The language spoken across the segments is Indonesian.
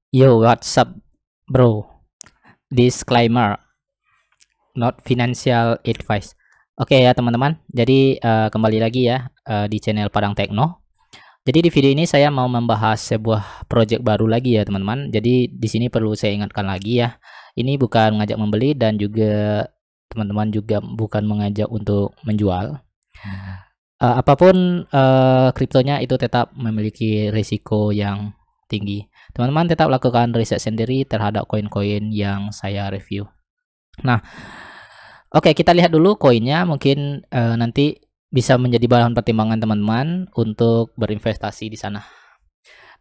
Yo, what's up, bro? Disclaimer, not financial advice. Oke ya teman-teman, jadi kembali lagi ya di channel Padang Tekno. Jadi di video ini saya mau membahas sebuah project baru lagi ya teman-teman. Jadi di sini perlu saya ingatkan lagi ya, ini bukan mengajak membeli dan juga teman-teman juga bukan mengajak untuk menjual. Apapun kriptonya itu tetap memiliki risiko yang tinggi. Teman-teman tetap lakukan riset sendiri terhadap koin-koin yang saya review. Nah, oke, kita lihat dulu koinnya. Mungkin nanti bisa menjadi bahan pertimbangan teman-teman untuk berinvestasi di sana.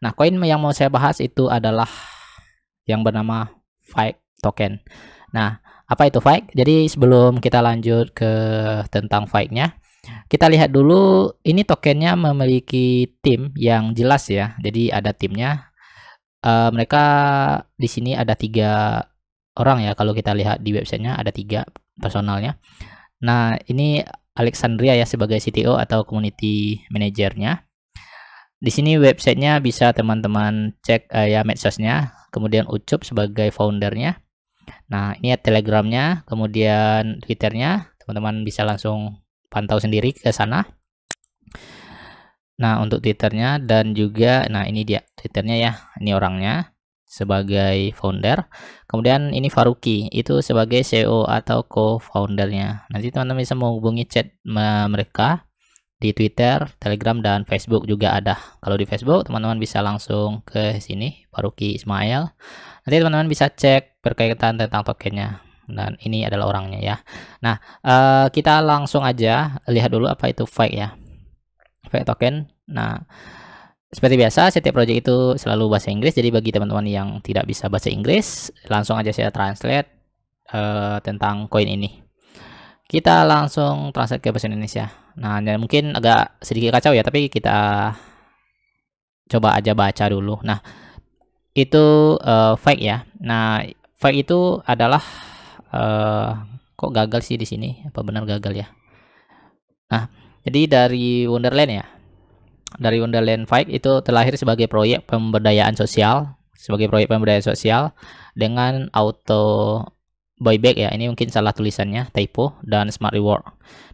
Nah, koin yang mau saya bahas itu adalah yang bernama Fike token. Nah, apa itu Fike? Jadi sebelum kita lanjut ke tentang Fike-nya, kita lihat dulu ini tokennya memiliki tim yang jelas ya. Jadi ada timnya. Mereka di sini ada 3 orang ya, kalau kita lihat di websitenya ada 3 personalnya. Nah, ini Alexandria ya sebagai CTO atau community manajernya. Di sini websitenya bisa teman-teman cek ya medsosnya, kemudian Ucup sebagai foundernya. Nah, ini ya Telegramnya, kemudian Twitternya, teman-teman bisa langsung pantau sendiri ke sana. Nah, untuk Twitternya dan juga, nah ini dia Twitternya ya, ini orangnya sebagai founder. Kemudian ini Faruqi itu sebagai CEO atau co-foundernya. Nanti teman-teman bisa menghubungi chat mereka di Twitter, Telegram, dan Facebook juga ada. Kalau di Facebook teman-teman bisa langsung ke sini Faruqi Ismail. Nanti teman-teman bisa cek berkaitan tentang tokennya. Dan ini adalah orangnya ya. Nah, kita langsung aja lihat dulu apa itu Fike ya. Fike token. Nah, seperti biasa setiap project itu selalu bahasa Inggris. Jadi bagi teman-teman yang tidak bisa bahasa Inggris, langsung aja saya translate tentang koin ini. Kita langsung translate ke bahasa Indonesia. Nah, mungkin agak sedikit kacau ya, tapi kita coba aja baca dulu. Nah, itu Fike ya. Nah, Fike itu adalah kok gagal sih di sini? Apa benar gagal ya? Nah, jadi dari Wonderland ya. Dari Wonderland Fike itu terlahir sebagai proyek pemberdayaan sosial, dengan auto buyback ya. Ini mungkin salah tulisannya, typo, dan smart reward.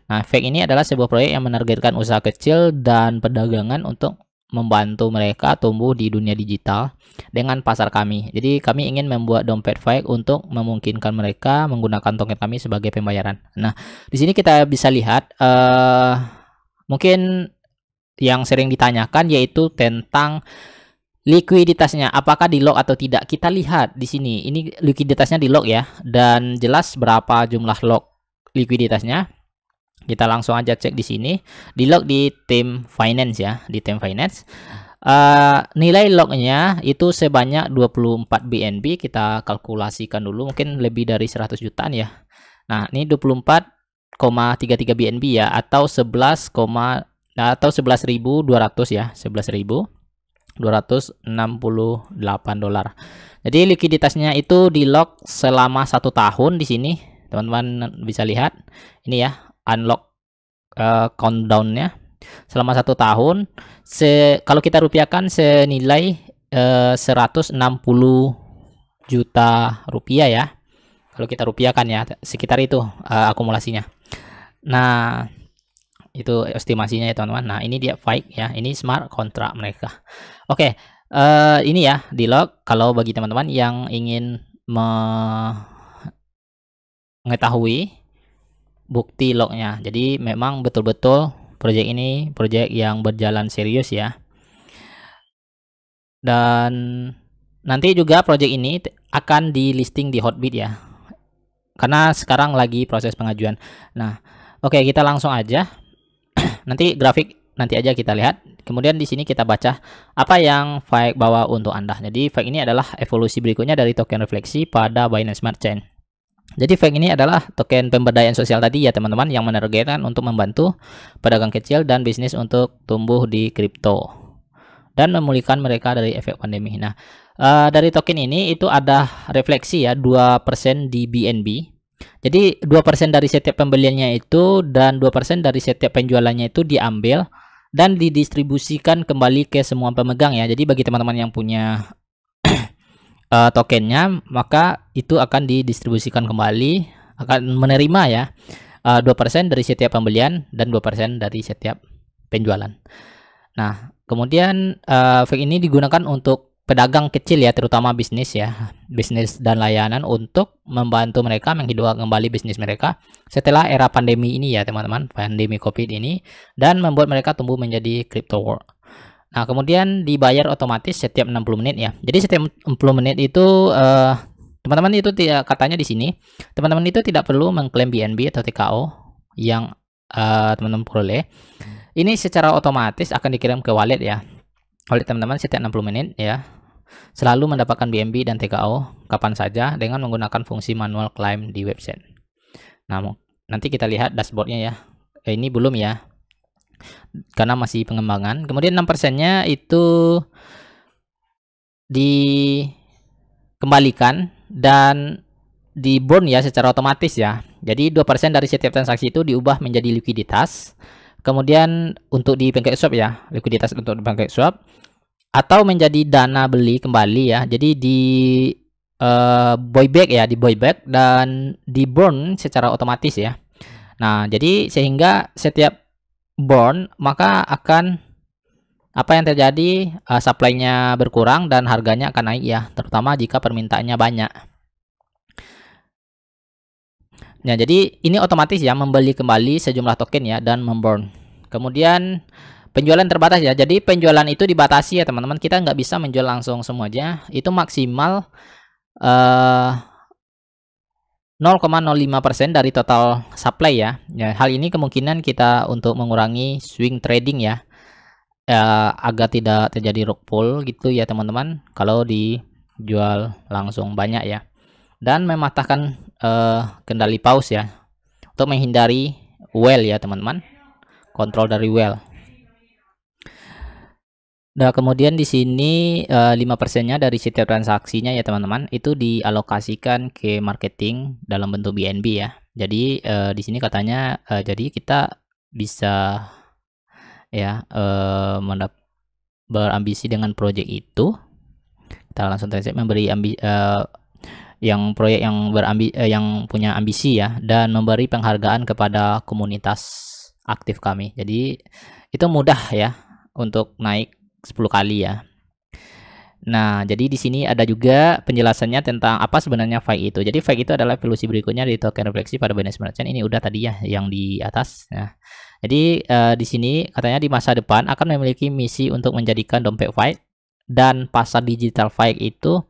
Nah, Fike ini adalah sebuah proyek yang menargetkan usaha kecil dan perdagangan untuk membantu mereka tumbuh di dunia digital dengan pasar kami. Jadi kami ingin membuat dompet Fike untuk memungkinkan mereka menggunakan token kami sebagai pembayaran. Nah, di sini kita bisa lihat mungkin yang sering ditanyakan yaitu tentang likuiditasnya, apakah di lock atau tidak. Kita lihat di sini, ini likuiditasnya di lock ya, dan jelas berapa jumlah lock likuiditasnya. Kita langsung aja cek di sini, di lock di tim finance ya, di tim finance. Nilai locknya itu sebanyak 24 BNB. Kita kalkulasikan dulu, mungkin lebih dari 100 jutaan ya. Nah, ini 24,33 BNB ya, atau 11.200 ya, 11.268 dolar. Jadi likuiditasnya itu di lock selama 1 tahun. Di sini teman-teman bisa lihat ini ya, unlock countdownnya selama 1 tahun. Kalau kita rupiahkan senilai 160 juta rupiah ya. Kalau kita rupiahkan ya, sekitar itu akumulasinya. Nah, itu estimasinya ya teman-teman. Nah, ini dia Fike ya, ini smart contract mereka. Oke, ini ya di log. Kalau bagi teman-teman yang ingin mengetahui bukti lognya, jadi memang betul-betul proyek ini proyek yang berjalan serius ya. Dan nanti juga proyek ini akan di listing di Hotbit ya, karena sekarang lagi proses pengajuan. Nah, oke, kita langsung aja. Nanti grafik nanti aja kita lihat. Kemudian di sini kita baca apa yang Fike bawa untuk Anda. Jadi Fike ini adalah evolusi berikutnya dari token refleksi pada Binance Smart Chain. Jadi Fike ini adalah token pemberdayaan sosial tadi ya teman-teman, yang menargetkan untuk membantu pedagang kecil dan bisnis untuk tumbuh di kripto dan memulihkan mereka dari efek pandemi. Nah, dari token ini itu ada refleksi ya, 2% di BNB. Jadi 2% dari setiap pembeliannya itu dan 2% dari setiap penjualannya itu diambil dan didistribusikan kembali ke semua pemegang ya. Jadi bagi teman-teman yang punya tokennya, maka itu akan didistribusikan kembali, akan menerima ya 2% dari setiap pembelian dan 2% dari setiap penjualan. Nah, kemudian fake ini digunakan untuk pedagang kecil ya, terutama bisnis ya, bisnis dan layanan, untuk membantu mereka menghidupkan kembali bisnis mereka setelah era pandemi ini ya teman-teman, pandemi COVID ini, dan membuat mereka tumbuh menjadi crypto world. Nah, kemudian dibayar otomatis setiap 60 menit ya. Jadi setiap 60 menit itu teman-teman itu tidak, katanya di sini teman-teman itu tidak perlu mengklaim BNB atau TKO yang teman-teman peroleh. Ini secara otomatis akan dikirim ke wallet ya. Wallet teman-teman setiap 60 menit ya. Selalu mendapatkan BNB dan TKO kapan saja dengan menggunakan fungsi manual claim di website. Nah, nanti kita lihat dashboardnya ya. Ini belum ya, karena masih pengembangan. Kemudian 6%-nya itu dikembalikan dan di burn ya secara otomatis ya. Jadi 2% dari setiap transaksi itu diubah menjadi likuiditas. Kemudian untuk di PancakeSwap ya, likuiditas untuk di PancakeSwap, atau menjadi dana beli kembali ya. Jadi di buyback ya, di buyback dan di burn secara otomatis ya. Nah, jadi sehingga setiap burn maka akan apa yang terjadi, supply-nya berkurang dan harganya akan naik ya, terutama jika permintaannya banyak. Nah, jadi ini otomatis ya, membeli kembali sejumlah token ya dan memburn. Kemudian penjualan terbatas ya. Jadi penjualan itu dibatasi ya teman-teman. Kita nggak bisa menjual langsung semuanya. Itu maksimal 0,05% dari total supply ya. Ya, hal ini kemungkinan kita untuk mengurangi swing trading ya. Agar tidak terjadi rug pull gitu ya teman-teman. Kalau dijual langsung banyak ya. Dan mematahkan kendali pause ya, untuk menghindari whale ya teman-teman, kontrol dari whale. Nah, kemudian di sini 5%-nya dari setiap transaksinya ya teman-teman itu dialokasikan ke marketing dalam bentuk BNB ya. Jadi di sini katanya jadi kita bisa ya berambisi dengan project itu. Kita langsung saja memberi yang proyek yang yang punya ambisi ya, dan memberi penghargaan kepada komunitas aktif kami. Jadi itu mudah ya untuk naik 10 kali ya. Nah, jadi di sini ada juga penjelasannya tentang apa sebenarnya fake itu. Jadi fake itu adalah evolusi berikutnya di token refleksi pada Binance Smart Chain. Ini udah tadi ya yang di atas. Nah, jadi di sini katanya di masa depan akan memiliki misi untuk menjadikan dompet fake dan pasar digital fake itu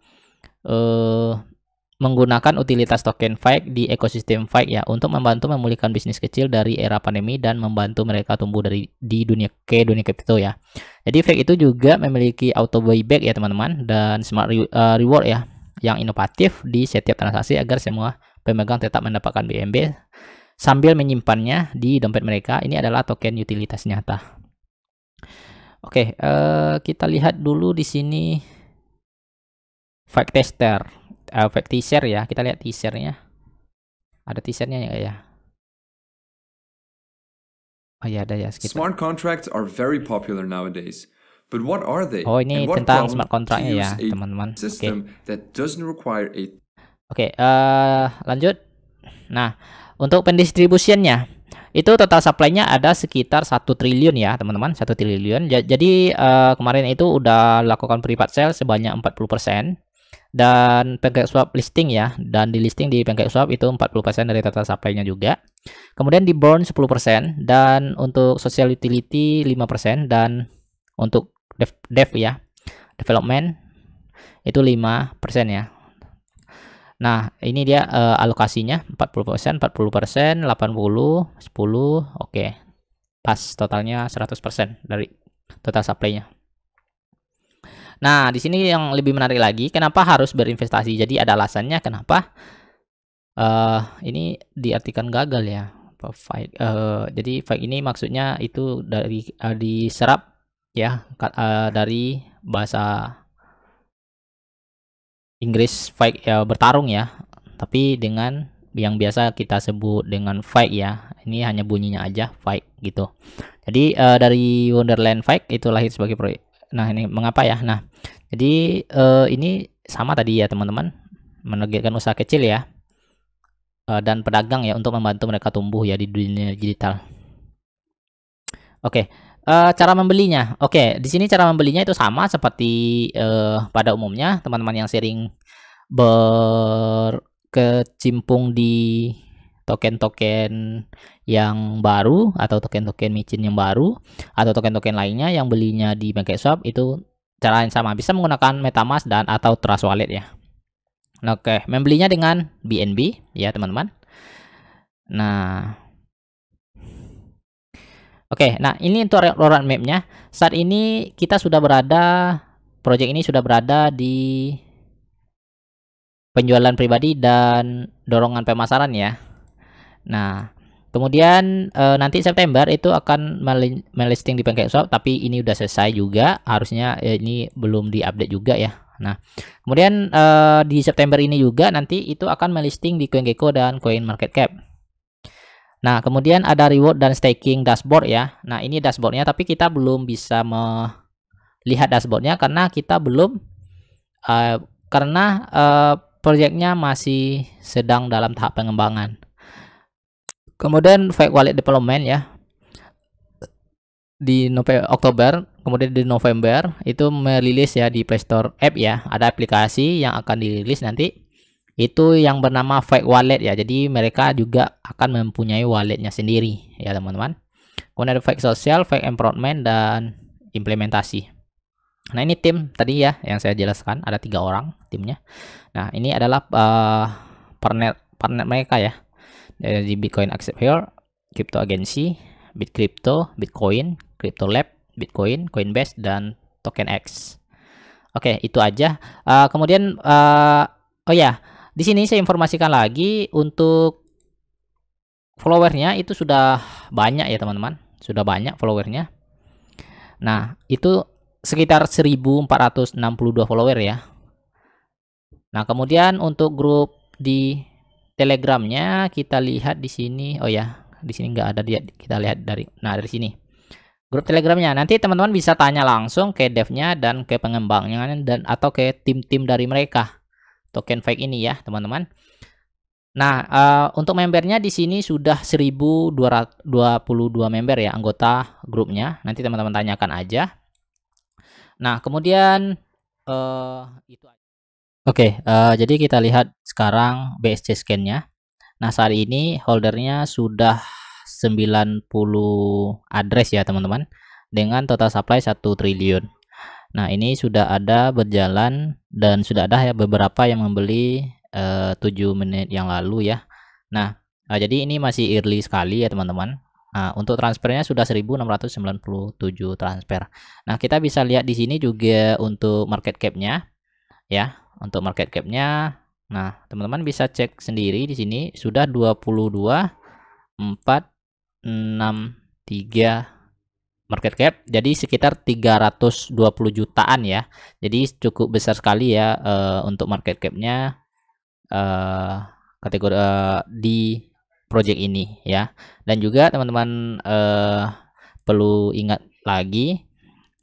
menggunakan utilitas token fake di ekosistem fake ya, untuk membantu memulihkan bisnis kecil dari era pandemi dan membantu mereka tumbuh di dunia kripto ya. Jadi fake itu juga memiliki auto buyback ya teman-teman, dan smart reward ya yang inovatif di setiap transaksi agar semua pemegang tetap mendapatkan BNB sambil menyimpannya di dompet mereka. Ini adalah token utilitas nyata. Oke, kita lihat dulu di sini fake tester. Fake teaser ya, kita lihat teasernya. Ada teasernya ya? Oh ya, ada ya. Smart contracts are very popular nowadays. But what are they? Oh, ini tentang smart contractnya ya, teman-teman. Oke, lanjut. Nah, untuk pendistribusiannya itu total supply-nya ada sekitar 1 triliun ya, teman-teman. 1 triliun. Jadi kemarin itu udah lakukan private sale sebanyak 40%. Dan PancakeSwap listing ya, dan di listing di PancakeSwap itu 40% dari total supply-nya juga. Kemudian di burn 10%, dan untuk social utility 5%, dan untuk dev ya, development itu 5% ya. Nah, ini dia alokasinya 40%, 80%, 80, 10, oke. Pas totalnya 100% dari total supply-nya. Nah, di sini yang lebih menarik lagi, kenapa harus berinvestasi? Jadi ada alasannya kenapa ini diartikan gagal ya. Jadi fake ini maksudnya itu dari diserap ya dari bahasa Inggris fake ya, bertarung ya. Tapi dengan yang biasa kita sebut dengan fake ya. Ini hanya bunyinya aja fake gitu. Jadi dari Wonderland Fake itu lahir sebagai proyek. Nah, ini mengapa ya? Nah, jadi ini sama tadi ya teman-teman, menargetkan usaha kecil ya, dan pedagang ya untuk membantu mereka tumbuh ya di dunia digital. Oke, cara membelinya. Oke, di sini cara membelinya itu sama seperti pada umumnya teman-teman yang sering berkecimpung di token-token yang baru atau token-token micin yang baru atau token-token lainnya yang belinya di Pancakeswap itu cara yang sama, bisa menggunakan MetaMask dan atau Trust Wallet ya. Oke, membelinya dengan BNB ya teman-teman. Nah, oke, nah ini untuk roadmap-nya. Saat ini kita sudah berada, project ini sudah berada di penjualan pribadi dan dorongan pemasaran ya. Nah, kemudian nanti September itu akan melisting di Pancakeswap, tapi ini udah selesai juga, harusnya ini belum diupdate juga ya. Nah, kemudian di September ini juga nanti itu akan melisting di CoinGecko dan CoinMarketCap. Nah, kemudian ada reward dan staking dashboard ya. Nah, ini dashboardnya, tapi kita belum bisa melihat dashboardnya karena kita belum proyeknya masih sedang dalam tahap pengembangan. Kemudian fake wallet development ya, di Oktober, kemudian di November itu merilis ya di Play Store app ya, ada aplikasi yang akan dirilis nanti itu yang bernama fake wallet ya, jadi mereka juga akan mempunyai walletnya sendiri ya teman-teman. Kemudian ada fake social, fake enrollment, dan implementasi. Nah ini tim tadi ya yang saya jelaskan, ada 3 orang timnya. Nah ini adalah partner mereka ya, di Bitcoin Accept Here, Crypto Agency, BitCrypto, Bitcoin, Crypto Lab, Bitcoin, Coinbase, dan Token X. Oke, itu aja. Kemudian oh ya, di sini saya informasikan lagi untuk followernya itu sudah banyak ya teman-teman, sudah banyak followernya. Nah itu sekitar 1462 follower ya. Nah kemudian untuk grup di Telegramnya kita lihat di sini. Oh ya, di sini nggak ada dia. Kita lihat dari sini. Grup Telegramnya. Nanti teman-teman bisa tanya langsung ke devnya dan ke pengembangnya dan atau ke tim-tim dari mereka. Token fake ini ya, teman-teman. Nah, untuk membernya di sini sudah 1222 member ya, anggota grupnya. Nanti teman-teman tanyakan aja. Nah, kemudian itu aja. Oke, jadi kita lihat sekarang BSC scan-nya. Nah, saat ini holdernya sudah 90 address ya, teman-teman. Dengan total supply 1 triliun. Nah, ini sudah ada berjalan dan sudah ada ya beberapa yang membeli 7 menit yang lalu ya. Nah, jadi ini masih early sekali ya, teman-teman. Nah, untuk transfernya sudah 1697 transfer. Nah, kita bisa lihat di sini juga untuk market cap-nya ya. Untuk market cap-nya, nah teman-teman bisa cek sendiri di sini sudah 22.463 market cap, jadi sekitar 320 jutaan ya. Jadi cukup besar sekali ya untuk market cap-nya kategori di project ini ya. Dan juga teman-teman perlu ingat lagi,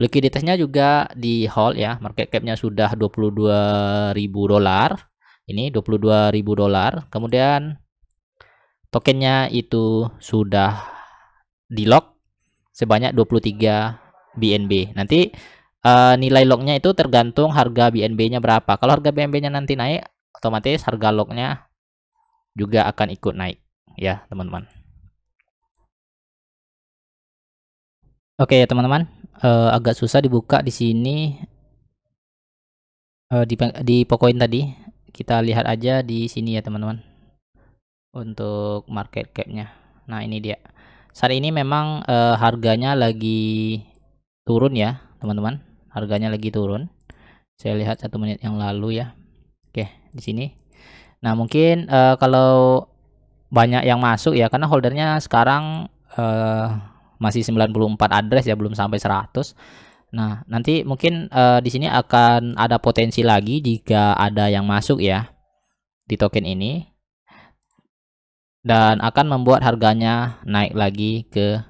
likuiditasnya juga di hold ya, market cap-nya sudah 22.000 dolar. Ini 22.000 dolar. Kemudian tokennya itu sudah di lock sebanyak 23 BNB. Nanti nilai locknya itu tergantung harga BNB-nya berapa. Kalau harga BNB-nya nanti naik, otomatis harga locknya juga akan ikut naik ya, teman-teman. Oke ya teman-teman, agak susah dibuka di sini di Pocoin tadi. Kita lihat aja di sini ya teman-teman untuk market cap-nya. Nah ini dia. Saat ini memang harganya lagi turun ya teman-teman, harganya lagi turun. Saya lihat 1 menit yang lalu ya. Oke di sini. Nah mungkin kalau banyak yang masuk ya, karena holdernya sekarang masih 94 address ya, belum sampai 100. Nah, nanti mungkin di sini akan ada potensi lagi jika ada yang masuk ya di token ini, dan akan membuat harganya naik lagi ke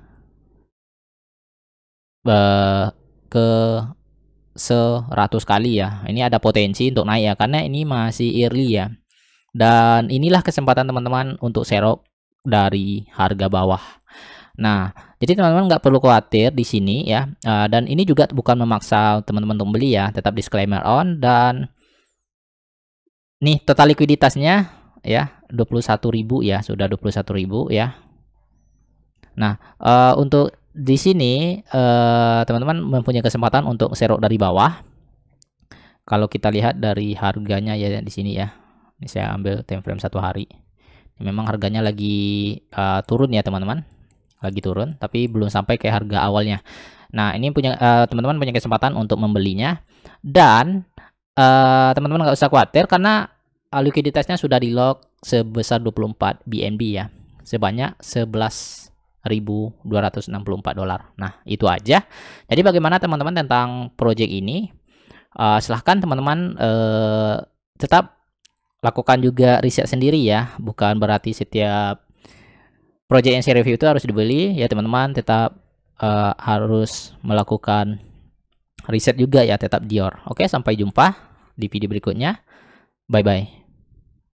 100 kali ya. Ini ada potensi untuk naik ya, karena ini masih early ya. Dan inilah kesempatan teman-teman untuk serok dari harga bawah. Nah, jadi teman-teman nggak perlu khawatir di sini ya. Dan ini juga bukan memaksa teman-teman untuk beli ya, tetap disclaimer on. Dan nih total likuiditasnya ya 21.000 ya, sudah 21.000 ya. Nah, untuk di sini teman-teman mempunyai kesempatan untuk serok dari bawah. Kalau kita lihat dari harganya ya di sini ya. Ini saya ambil time frame 1 hari. Memang harganya lagi turun ya teman-teman. Lagi turun tapi belum sampai ke harga awalnya. Nah, ini punya teman-teman punya kesempatan untuk membelinya, dan teman-teman nggak usah khawatir karena likuiditasnya sudah di lock sebesar 24 BNB ya. Sebanyak 11.264 dolar. Nah, itu aja. Jadi bagaimana teman-teman tentang project ini? Silahkan teman-teman tetap lakukan juga riset sendiri ya. Bukan berarti setiap project yang saya review itu harus dibeli ya teman-teman. Tetap harus melakukan riset juga ya, tetap Dior. Oke, sampai jumpa di video berikutnya. Bye bye.